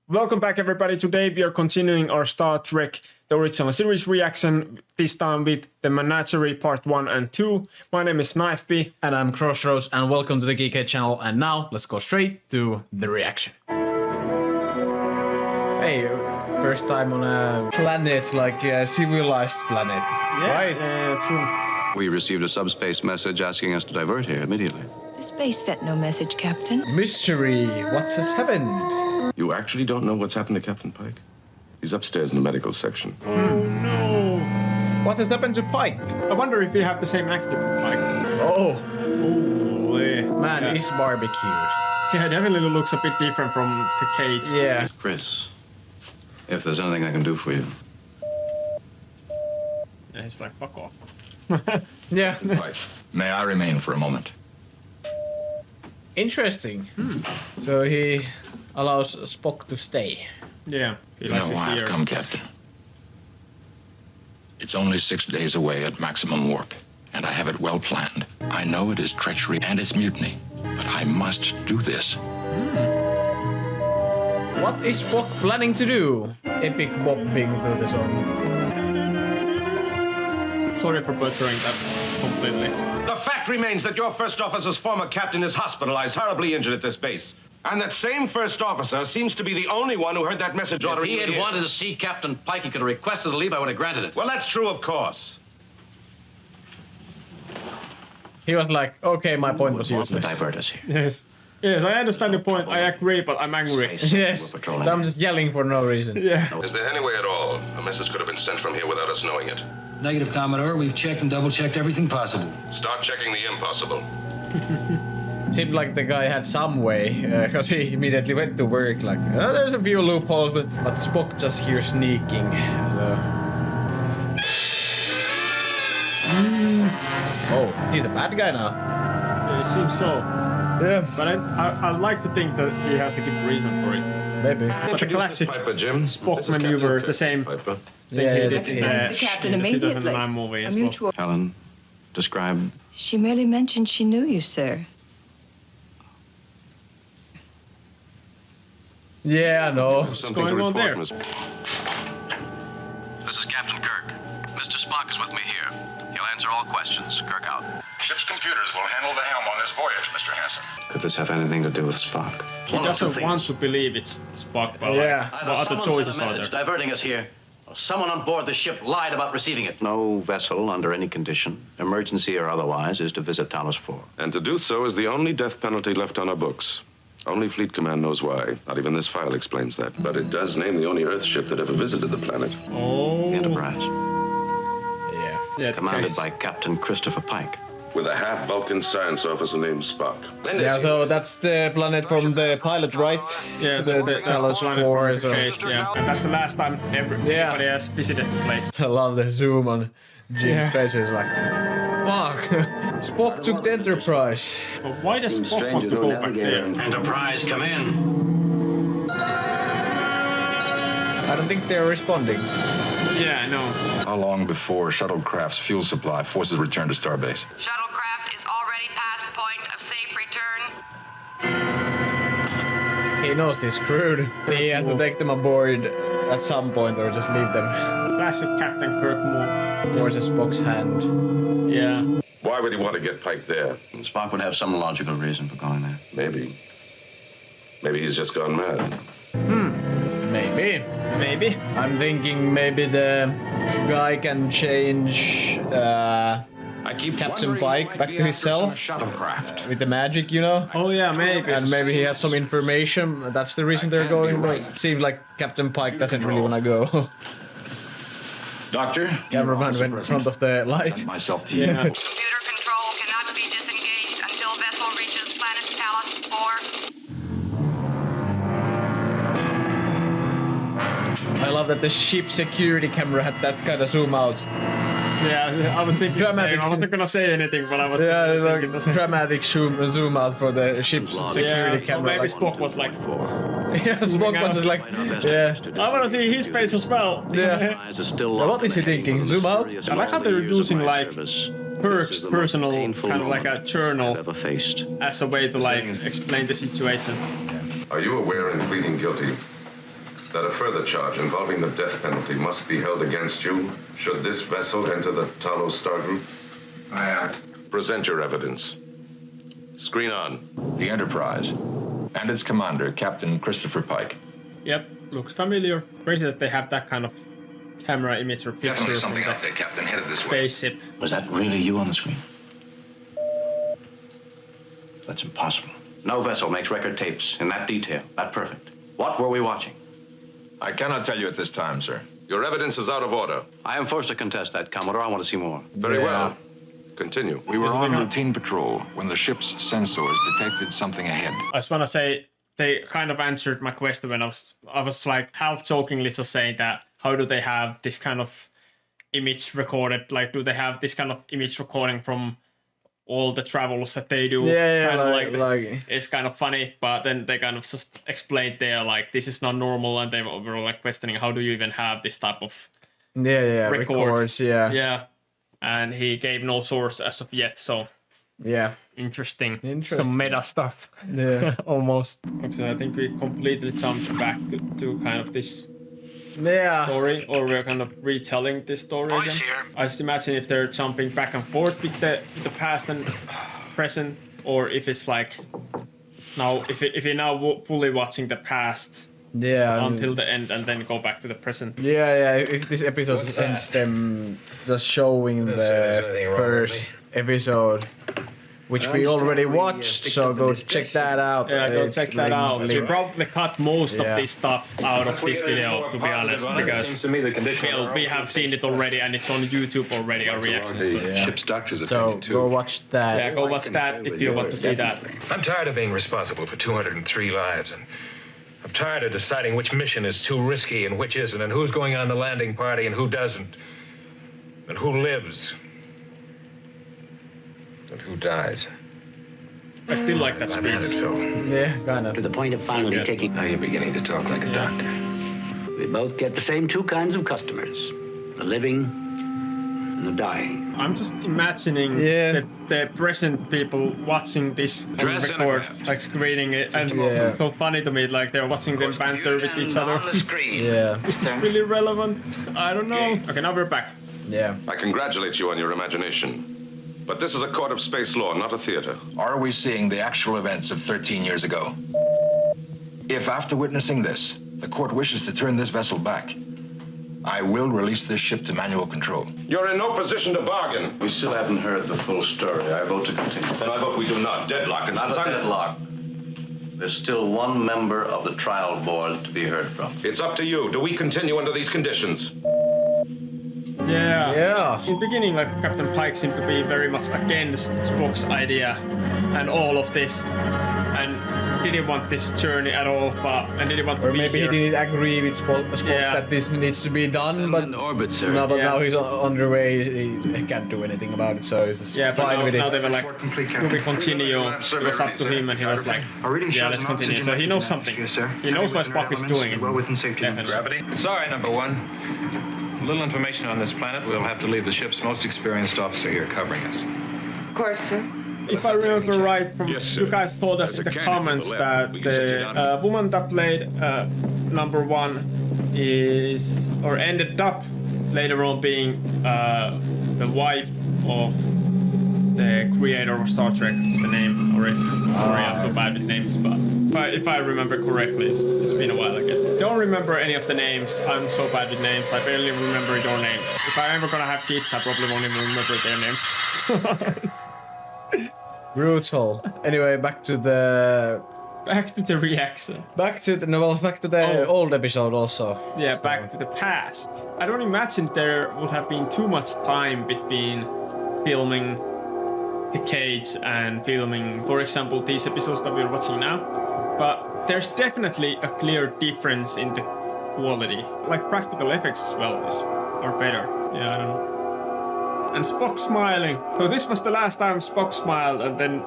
Welcome back, everybody. Today we are continuing our Star Trek, the original series reaction, this time with the Menagerie Part 1 and 2. My name is KnifeB. And I'm Crossroads, and welcome to the Geekheads channel. And now, let's go straight to the reaction. Hey, first time on a planet, like a civilized planet, right? Yeah, true. We received a subspace message asking us to divert here immediately. The space sent no message, Captain. Mystery, what has happened? You actually don't know what's happened to Captain Pike? He's upstairs in the medical section. Oh no. What has happened to Pike? I wonder if we have the same actor for Pike. Oh, Holy. man, Yeah. he's barbecued. Yeah, definitely looks a bit different from the cage. Yeah. Chris, if there's anything I can do for you. Yeah, he's like, fuck off. Yeah. Right. May I remain for a moment? Interesting. So he allows Spock to stay. Yeah, he You likes know his why I've ears. come, Captain. It's only 6 days away at maximum warp, and I have it well planned. I know it is treachery and it's mutiny, but I must do this. What is Spock planning to do? Epic bopping to the song. Sorry for butchering that completely. The fact remains that your first officer's former captain is hospitalized, horribly injured at this base. And that same first officer seems to be the only one who heard that message If ordering he you had here. wanted to see Captain Pike, he could have requested a leave. I would have granted it. Well, that's true, of course. He was like, okay, my point was Want to useless. divert us here. Yes. Yes, I understand your point. I agree, but I'm angry. Yes, We're patrolling. so I'm just yelling for no reason. Yeah. Is there any way at all a message could have been sent from here without us knowing it? Negative, Commodore. We've checked and double-checked everything possible. Start checking the impossible. Seemed like the guy had some way, because he immediately went to work like, oh, there's a few loopholes, but Spock just here sneaking, so... Oh, he's a bad guy now. It seems so. Yeah. But I'd like to think that he has a good reason for it. Maybe. But the classic Piper, Jim. Spock This is maneuver, Captain the same Piper. thing Yeah, he yeah, did in yeah. The captain in the immediately. 2009 movie A as well. mutual. Helen, describe. She merely mentioned she knew you, sir. Yeah, I know. Something going to on report, there? Miss- This is Captain Kirk. Mr. Spock is with me here. He'll answer all questions. Kirk out. Ship's computers will handle the helm on this voyage, Mr. Hansen. Could this have anything to do with Spock? He doesn't want to believe it's Spock, but Yeah. like, Either what other someone choices sent a are message there? diverting us here, or someone on board the ship lied about receiving it. No vessel, under any condition, emergency or otherwise, is to visit Talos 4. And to do so is the only death penalty left on our books. Only Fleet Command knows why. Not even this file explains that. But it does name the only Earth ship that ever visited the planet. Oh. The Enterprise, Yeah. Yeah, the commanded case. by Captain Christopher Pike. With a half-Vulcan science officer named Spock. Yeah, so that's the planet from the pilot, right? Yeah, the Talos Talos 4, so... case, yeah. And that's the last time everybody has visited the place. I love the zoom on Jim's Yeah. face. It's like, fuck. Spock took the Enterprise. But why does Spock want to go back there? Enterprise, come in. I don't think they're responding. Yeah, I know. How long before shuttlecraft's fuel supply forces return to Starbase? Shuttlecraft is already past point of safe return. He knows he's screwed. He has to take them aboard at some point or just leave them. Classic Captain Kirk move. Forces Spock's hand. Yeah. Why would he want to get Pike there? Spock would have some logical reason for going there. Maybe. Maybe he's just gone mad. Maybe. Maybe. I'm thinking maybe the guy can change I keep Captain Pike back to himself shuttlecraft. with the magic, you know? Oh yeah, maybe. And maybe he has some information. That's the reason they're going. But it seems like Captain Pike doesn't really want to go. Doctor, Cameraman went in front of the light. myself to you. Yeah. Computer control cannot be disengaged until vessel reaches planet Talos 4. I love that the ship security camera had that kind of zoom out. Yeah, I was thinking. Dramatic. I wasn't gonna say anything, but I was. Yeah, thinking like the same. dramatic zoom out for the ship's security Yeah, or camera. maybe Like, Spock was like, yeah, Spock was just like, yeah. I wanna see his face as well. Yeah. Still What is he thinking? Zoom out? I like how they're using like Kirk's personal kind of like a journal ever faced. as a way to like explain the situation. Are you aware in pleading guilty that a further charge involving the death penalty must be held against you should this vessel enter the Talos Star Group? Present your evidence. Screen on. The Enterprise and its commander, Captain Christopher Pike. Yep, looks familiar. Crazy that they have that kind of camera image or Definitely pictures of something the out there, Captain. Headed this way. spaceship. Was that really you on the screen? That's impossible. No vessel makes record tapes in that detail, that perfect. What were we watching? I cannot tell you at this time, sir. Your evidence is out of order. I am forced to contest that, Commodore. I want to see more. Very Yeah. well. Continue. We were Is it on not- routine patrol when the ship's sensors detected something ahead. I just want to say they kind of answered my question when I was like half jokingly just saying that how do they have this kind of image recorded? Like, do they have this kind of image recording from all the travels that they do? Yeah, Kind of like it's kind of funny, but then they kind of just explained there like this is not normal, and they were like questioning how do you even have this type of yeah, record. records, yeah. And he gave no source as of yet, so interesting. Some meta stuff. Yeah. Almost. So I think we completely jumped back to kind of this Yeah. story, or we're kind of retelling this story again. I just imagine if they're jumping back and forth with the past and present, or if it's like now if you're now fully watching the past until the end and then go back to the present. Yeah. If this episode ends them just showing the first episode, which we already watched, so go check that out. Yeah, go It's check that out. We link- probably cut most of this stuff out of this video, to be honest, because we have seen it already and it's on YouTube already, our reactions to it. Ship's doctor's So opinion, too. go watch that. Yeah, go watch that if you want to see that. I'm tired of being responsible for 203 lives, and I'm tired of deciding which mission is too risky and which isn't, and who's going on the landing party and who doesn't, and who lives, and who dies. I still like that I'm at it, speech. Phil. Yeah, kind of. To the point of finally taking. Now you're beginning to talk like a doctor. We both get the same two kinds of customers: the living and the dying. I'm just imagining the present people watching this and Dress record, and like screening it, and Yeah. it's so funny to me, like they're watching them banter with each other. On the screen. Yeah. Is this really relevant? I don't know. Okay, now we're back. Yeah. I congratulate you on your imagination. But this is a court of space law, not a theater. Are we seeing the actual events of 13 years ago? If after witnessing this, the court wishes to turn this vessel back, I will release this ship to manual control. You're in no position to bargain. We still haven't heard the full story. I vote to continue. Then I vote we do not. Deadlock. And Not since a I'm... deadlock. There's still one member of the trial board to be heard from. It's up to you. Do we continue under these conditions? Yeah. Yeah. In the beginning, like Captain Pike seemed to be very much against Spock's idea and all of this, and didn't want this journey at all, and didn't want to Or be maybe here. he didn't agree with Spock that this needs to be done, but orbit, sir. no, but Yeah. now he's on the way. He can't do anything about it, so he's just Yeah, but fine with now it. they were like, do we continue? It was up to him, and he was like, yeah, let's continue. So he knows something. He knows what Spock is doing. Definitely. Gravity? Sorry, number one. Little information on this planet. We'll have to leave the ship's most experienced officer here covering us. Of course, sir. If I remember right, from Yes, sir. you guys told us There's in the a cannon comments to the left. that We can set you the down. woman that played number one is, or ended up later on being the wife of the creator of Star Trek. What's the name? Already, I'm so bad with names, but if I remember correctly, it's been a while ago. Don't remember any of the names. I'm so bad with names. I barely remember your name. If I'm ever gonna have kids, I probably won't even remember their names. Brutal. Anyway, back to the reaction. back to the old episode also. Yeah, So- back to the past. I don't imagine there would have been too much time between filming the cage and filming, for example, these episodes that we're watching now. But there's definitely a clear difference in the quality. Like practical effects as well are better. Yeah, I don't know. And Spock smiling. So this was the last time Spock smiled, and then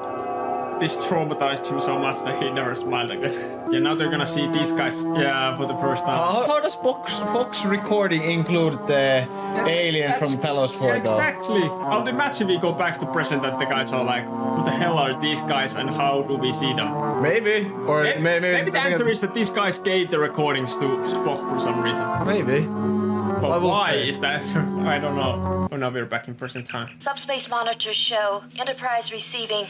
this traumatized him so much that he never smiled again. Yeah, now they're gonna see these guys, for the first time. How does Spock's recording include the aliens from Talos 4 though? Exactly. I would imagine we go back to present that the guys are like, who the hell are these guys and how do we see them? Maybe. Or maybe the answer is that these guys gave the recordings to Spock for some reason. Maybe. But why is that? I don't know. Oh, now we're back in present time. Subspace monitors show Enterprise receiving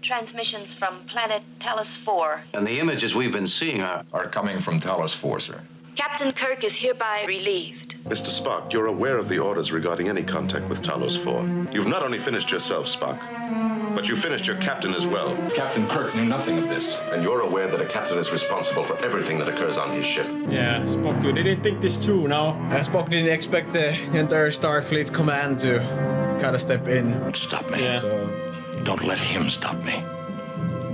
transmissions from planet Talos 4. And the images we've been seeing are coming from Talos 4, sir. Captain Kirk is hereby relieved. Mr. Spock, you're aware of the orders regarding any contact with Talos 4. You've not only finished yourself, Spock, but you finished your captain as well. Captain Kirk knew nothing of this. And you're aware that a captain is responsible for everything that occurs on his ship. Yeah, Spock, you didn't think this through, no? Spock didn't expect the entire Starfleet command to kind of step in. Don't stop me. Yeah. Don't let him stop me.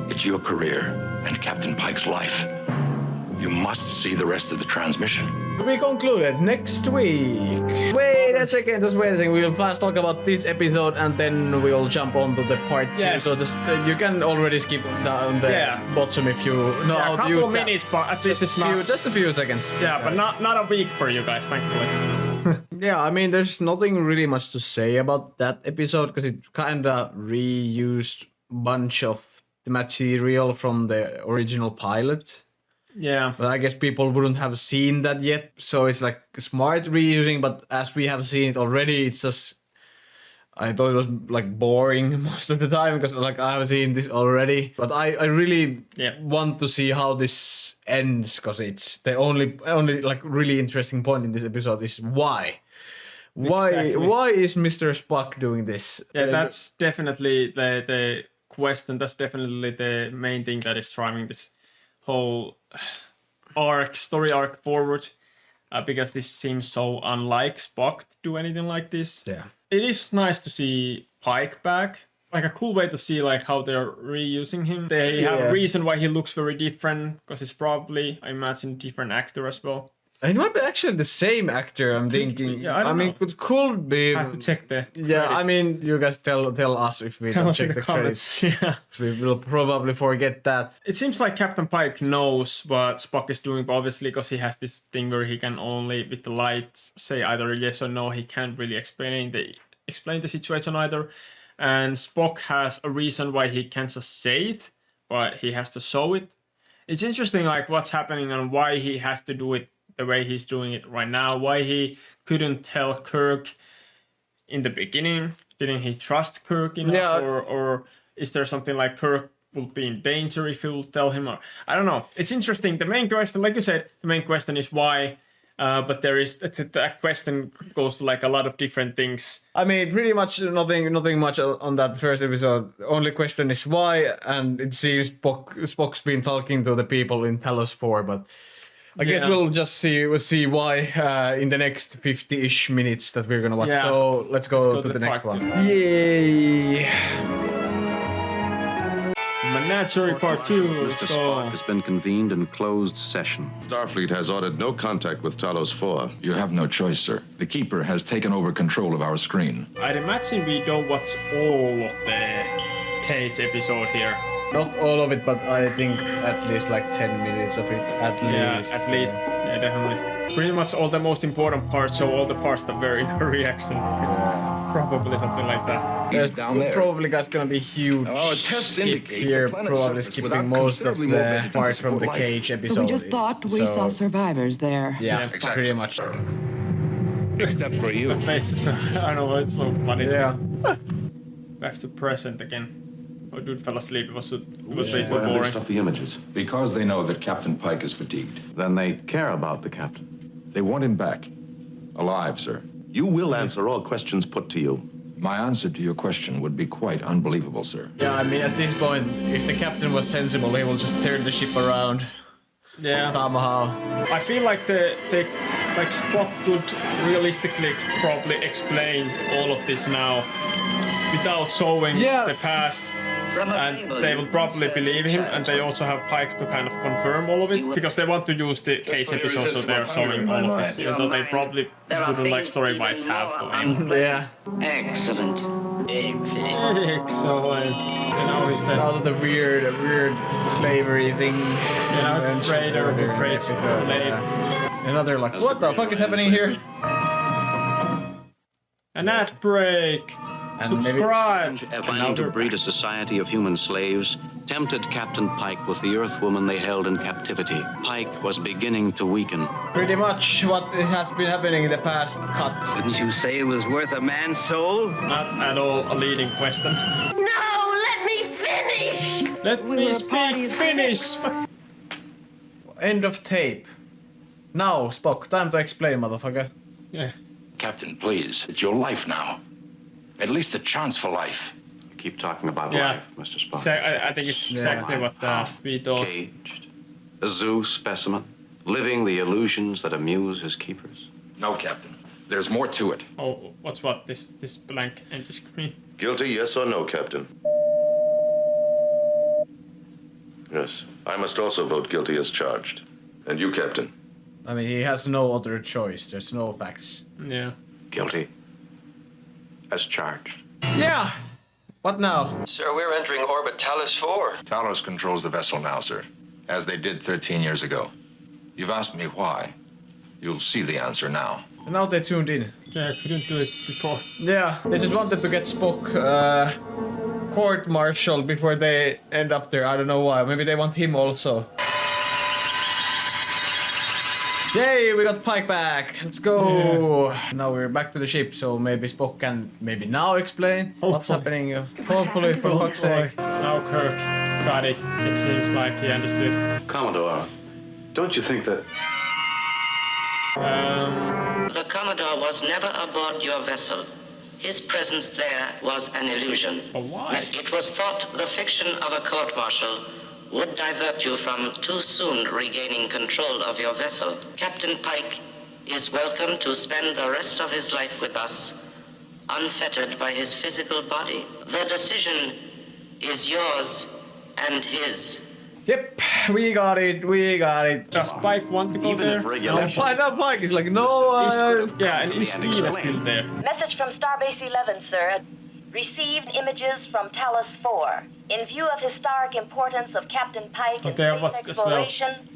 It's your career and Captain Pike's life. You must see the rest of the transmission. We concluded next week. Wait a second, just wait a second. We will first talk about this episode and then we'll jump on to the part 2. Yes. So just you can already skip down the bottom if you know how to use a couple of minutes, but at least it's not... Just a few seconds. Yeah, but not a week for you guys, thankfully. Yeah, I mean, there's nothing really much to say about that episode because it kind of reused a bunch of the material from the original pilot. Yeah. But I guess people wouldn't have seen that yet, so it's like smart reusing, but as we have seen it already, it's just... I thought it was like boring most of the time because like I have seen this already. But I really want to see how this ends because it's the only like really interesting point in this episode is why. Why is Mr. Spock doing this? Yeah, that's definitely the question. That's definitely the main thing that is driving this whole story arc forward. Because this seems so unlike Spock to do anything like this. Yeah. It is nice to see Pike back. Like a cool way to see like how they're reusing him. They have a reason why he looks very different because he's probably, I imagine, different actor as well. It might be actually the same actor, I'm thinking. Yeah, I mean, it could be. I have to check the Yeah, credits. I mean, you guys tell us if we don't check the credits. Yeah. We will probably forget that. It seems like Captain Pike knows what Spock is doing, but obviously because he has this thing where he can only, with the light, say either yes or no. He can't really explain the situation either. And Spock has a reason why he can't just say it, but he has to show it. It's interesting, like what's happening and why he has to do it the way he's doing it right now. Why he couldn't tell Kirk in the beginning? Didn't he trust Kirk enough? Yeah. Or is there something like Kirk will be in danger if he will tell him? Or I don't know. It's interesting. The main question, like you said, the main question is why. But there is that question goes to like a lot of different things. I mean, pretty much nothing much on that first episode. The only question is why, and it seems Spock's been talking to the people in Talos 4, but I guess we'll just see why in the next 50-ish minutes that we're gonna watch. Yeah. So let's go to the next part one. 2. Yay! Menagerie Part 2. Mr. Let's Spock go. has been convened in closed session. Starfleet has ordered no contact with Talos 4. You have no choice, sir. The Keeper has taken over control of our screen. I'd imagine we don't watch all of the Cage episode here. Not all of it, but I think at least like 10 minutes of it. At least. At least. Yeah, definitely. Pretty much all the most important parts, so all the parts that were in her reaction. Probably something like that. He's down there. Probably gonna be huge tests skip indicate here, the planet's probably surface skipping without most of considerably more the vegetation part to from the support life. Cage episode. So we just thought we saw survivors there. Yeah, exactly. pretty much. Except for you. The faces, I know, it's so funny. Yeah. Back to present again. Oh, dude fell asleep. It was way too Why have they boring. stopped the images? Because they know that Captain Pike is fatigued. Then they care about the captain. They want him back. Alive, sir. You will answer all questions put to you. My answer to your question would be quite unbelievable, sir. Yeah, I mean, at this point, if the captain was sensible, he will just turn the ship around. Yeah. Somehow. I feel like like Spock could realistically probably explain all of this now without showing the past. And they will probably believe him, and they also have Pike to kind of confirm all of it, because they want to use the Cage episode, so they're showing all of this, even though they probably wouldn't like story-wise have to. Yeah. Excellent. Excellent. You know, he's the Out of the weird slavery thing. you know, the trader who trades slaves. Another like, what the fuck is happening here? An ad break. And maybe Subscribe. Planning to breed a society of human slaves tempted Captain Pike with the Earth woman they held in captivity. Pike was beginning to weaken. pretty much what has been happening in the past cut. Didn't you say it was worth a man's soul? Not at all a leading question. No, let me finish! Let me speak Finnish. End of tape. Now, Spock, time to explain, motherfucker. Yeah. Captain, please. It's your life now. At least a chance for life. You keep talking about Yeah. life, Mr. Spock. I think it's exactly what we thought. Caged. A zoo specimen. Living the illusions that amuse his keepers. No, Captain. There's more to it. Oh, what's what? This blank empty screen. Guilty, yes or no, Captain? Yes. I must also vote guilty as charged. And you, Captain? I mean, he has no other choice. There's no facts. Yeah. Guilty. As charged. Yeah. What now? Sir, we're entering orbit Talos 4. Talos controls the vessel now, sir. As they did 13 years ago. You've asked me why. You'll see the answer now. And now they tuned in. Yeah, couldn't do it before. Yeah, they just wanted to get Spock court-martialed before they end up there. I don't know why. Maybe they want him also. Yay, we got Pike back. Let's go. Yeah. Now we're back to the ship, so maybe Spock can maybe now explain what's happening. Hopefully, for fuck's sake. Now Kirk got it. It seems like he understood. Commodore, don't you think that... The Commodore was never aboard your vessel. His presence there was an illusion. But why? It was thought the fiction of a court-martial would divert you from too soon regaining control of your vessel. Captain Pike is welcome to spend the rest of his life with us, unfettered by his physical body. The decision is yours and his. Yep, we got it. Does Pike want to go Even there? if regulations... Pike is like, no, yeah, and is Ina still there? Message from Starbase 11, sir. Received images from Talos 4. In view of historic importance of Captain Pike in space exploration,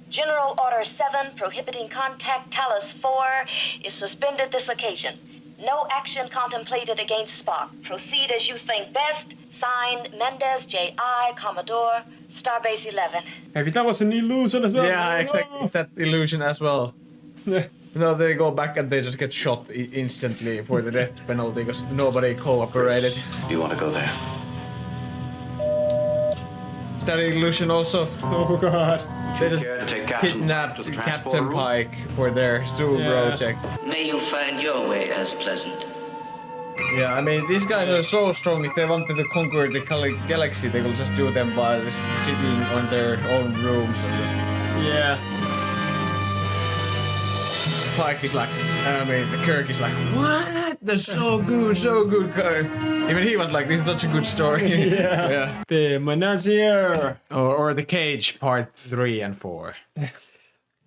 General Order 7 prohibiting contact Talos 4 is suspended this occasion. No action contemplated against Spock. Proceed as you think best. Signed, Mendez J.I., Commodore, Starbase 11. Maybe that was an illusion as well. Yeah, exactly. It's that illusion as well. Yeah. You know, they go back and they just get shot instantly for the death penalty because nobody cooperated. Do you want to go there? Is that illusion also? Oh god. They just Care to take Captain kidnapped to the Captain transport room? Pike for their zoo project. May you find your way as pleasant. Yeah, I mean, these guys are so strong. If they wanted to conquer the galaxy, they will just do them by just sitting on their own rooms and just... Yeah. Pike is like, Kirk is like, what? That's so good, Kirk. Even he was like, this is such a good story. Yeah. The Menagerie. Or The Cage, part 3 and 4.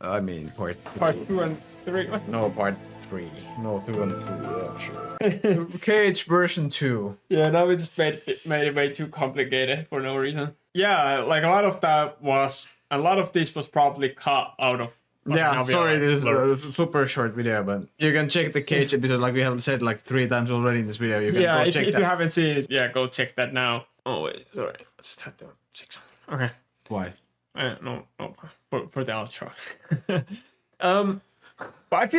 I mean, part 3. Part 2 and 3. What? No, part 3. No, 2 and 2, yeah, sure. Cage version 2. Yeah, now we just made it way too complicated for no reason. Yeah, like a lot of this was probably cut out of... Yeah, sorry, this is a super short video, but you can check the Cage episode like we have said like 3 times already in this video. You can go check that. If you haven't seen it, yeah, go check that now. Oh wait, sorry. I just had to check something. Okay. Why? No, for the outro. But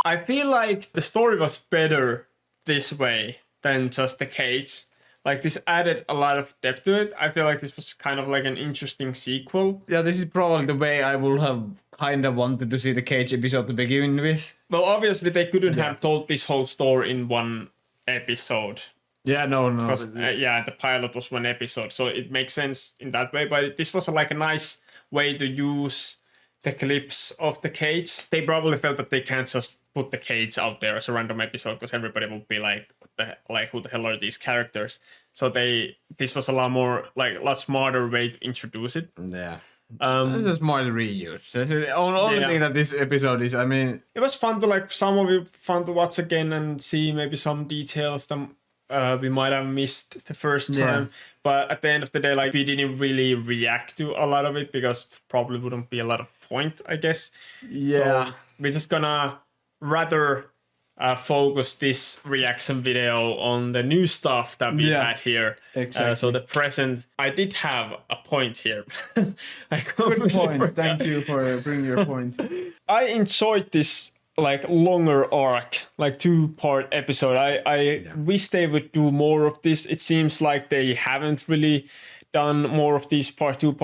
I feel like the story was better this way than just the Cage. Like, this added a lot of depth to it. I feel like this was kind of like an interesting sequel. Yeah, this is probably the way I would have kind of wanted to see the Cage episode to begin with. Well, obviously, they couldn't have told this whole story in one episode. Yeah, no. Because, the pilot was one episode, so it makes sense in that way. But this was like a nice way to use the clips of the Cage. They probably felt that they can't just put the Cage out there as a random episode because everybody will be like, who the hell are these characters? So this was a lot smarter way to introduce it. Yeah. This is smart reuse. That's the only thing that this episode is. I mean, it was fun to like some of it fun to watch again and see maybe some details that we might have missed the first time. But at the end of the day, like we didn't really react to a lot of it because probably wouldn't be a lot of point, I guess. Yeah. So we're just gonna rather focus this reaction video on the new stuff that we had here. Exactly. So the present, I did have a point here. Good point. Thank you for bringing your point. I enjoyed this like longer arc, like 2-part episode. I wish they would do more of this. It seems like they haven't really done more of these part 1,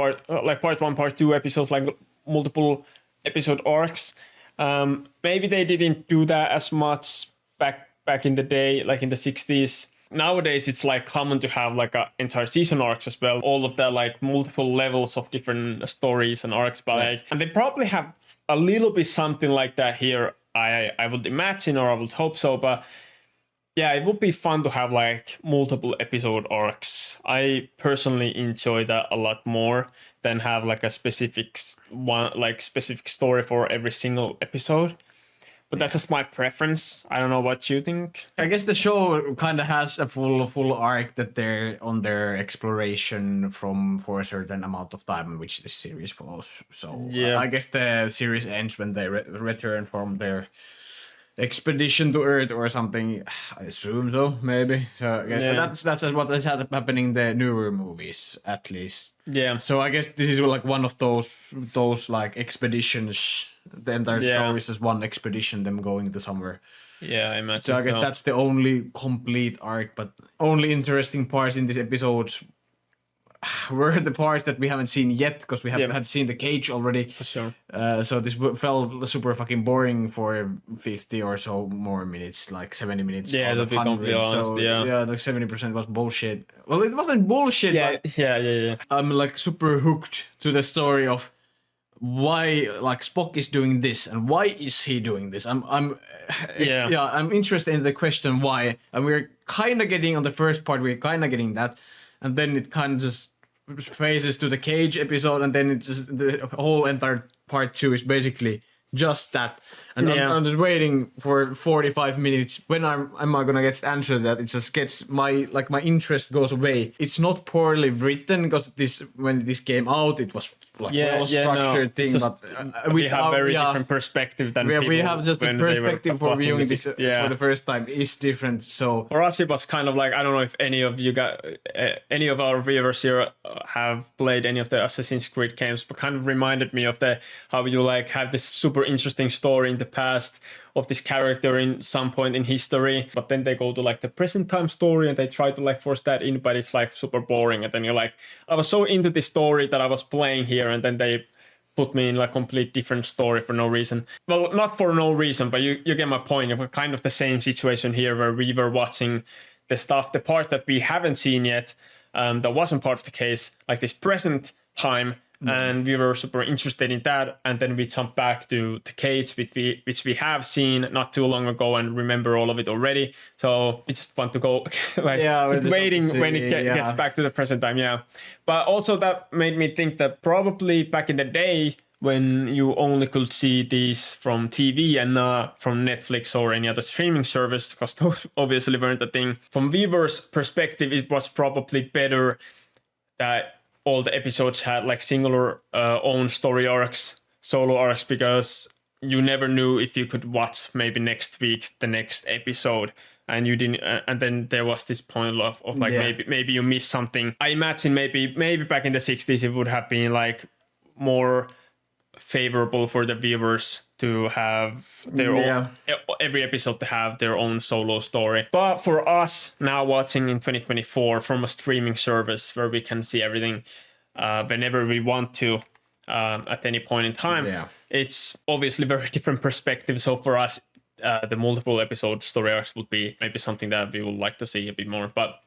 part 2 episodes, like multiple episode arcs. Maybe they didn't do that as much back in the day, like in the 60s. Nowadays, it's like common to have like a entire season arcs as well. All of that, like multiple levels of different stories and arcs, but like, and they probably have a little bit something like that here. I would imagine, or I would hope so. But yeah, it would be fun to have like multiple episode arcs. I personally enjoy that a lot more than have like a specific story for every single episode. But that's just my preference. I don't know what you think. I guess the show kind of has a full arc that they're on their exploration for a certain amount of time, which this series follows. So I guess the series ends when they return from their expedition to Earth or something. I assume so, maybe. So that's what is happening in the newer movies, at least. Yeah. So I guess this is like one of those like expeditions. The entire story is just one expedition, them going to somewhere. Yeah, I imagine. So I guess that's the only complete arc, but only interesting parts in this episode were the parts that we haven't seen yet, because we had seen the cage already. For sure. So this felt super fucking boring for 50 or so more minutes, like 70 minutes. Yeah, to be completely honest. So, like 70% was bullshit. Well, it wasn't bullshit. Yeah. I'm like super hooked to the story of why like Spock is doing this and why is he doing this. I'm interested in the question why, and we're kind of getting on the first part. We're kind of getting that, and then it kind of just phases to the cage episode, and then it's just the whole entire part 2 is basically just that. And I'm just waiting for 45 minutes. When am I gonna get the answer to that? It just gets my interest goes away. It's not poorly written, because when this came out, it was like well-structured thing. Just, but we have very different perspective than people. We have just the perspective for viewing this for the first time is different. So for us, it was kind of like, I don't know if any of you any of our viewers here have played any of the Assassin's Creed games, but kind of reminded me of how you like have this super interesting story in the past of this character in some point in history, but then they go to like the present time story and they try to like force that in, but it's like super boring. And then you're like, I was so into this story that I was playing here, and then they put me in like complete different story for no reason. Well, not for no reason, but you get my point. It was kind of the same situation here, where we were watching the part that we haven't seen yet, that wasn't part of the case, like this present time. And we were super interested in that, and then we jumped back to the cage, which we have seen not too long ago and remember all of it already. So we just want to go just waiting when it gets back to the present time. Yeah, but also that made me think that probably back in the day, when you only could see these from TV and not from Netflix or any other streaming service, because those obviously weren't a thing. From viewers' perspective, it was probably better that all the episodes had like singular own story arcs, solo arcs, because you never knew if you could watch maybe next week the next episode, and you didn't. And then there was this point of like maybe you missed something. I imagine maybe back in the 60s it would have been like more favorable for the viewers to have their own, every episode to have their own solo story. But for us now watching in 2024 from a streaming service where we can see everything whenever we want to at any point in time, it's obviously very different perspective. So for us, the multiple episode story arcs would be maybe something that we would like to see a bit more. But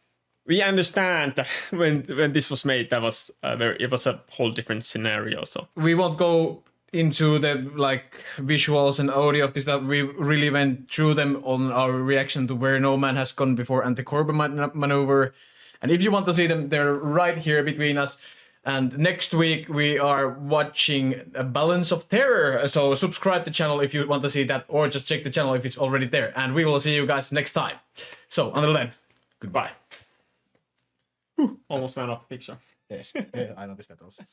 we understand that when this was made, that was it was a whole different scenario. So we won't go into the like visuals and audio of this stuff. We really went through them on our reaction to Where No Man Has Gone Before and the Corbin maneuver. And if you want to see them, they're right here between us. And next week we are watching A Balance of Terror. So subscribe to the channel if you want to see that, or just check the channel if it's already there. And we will see you guys next time. So until then, goodbye. Almost ran off picture. Yes, I noticed that also.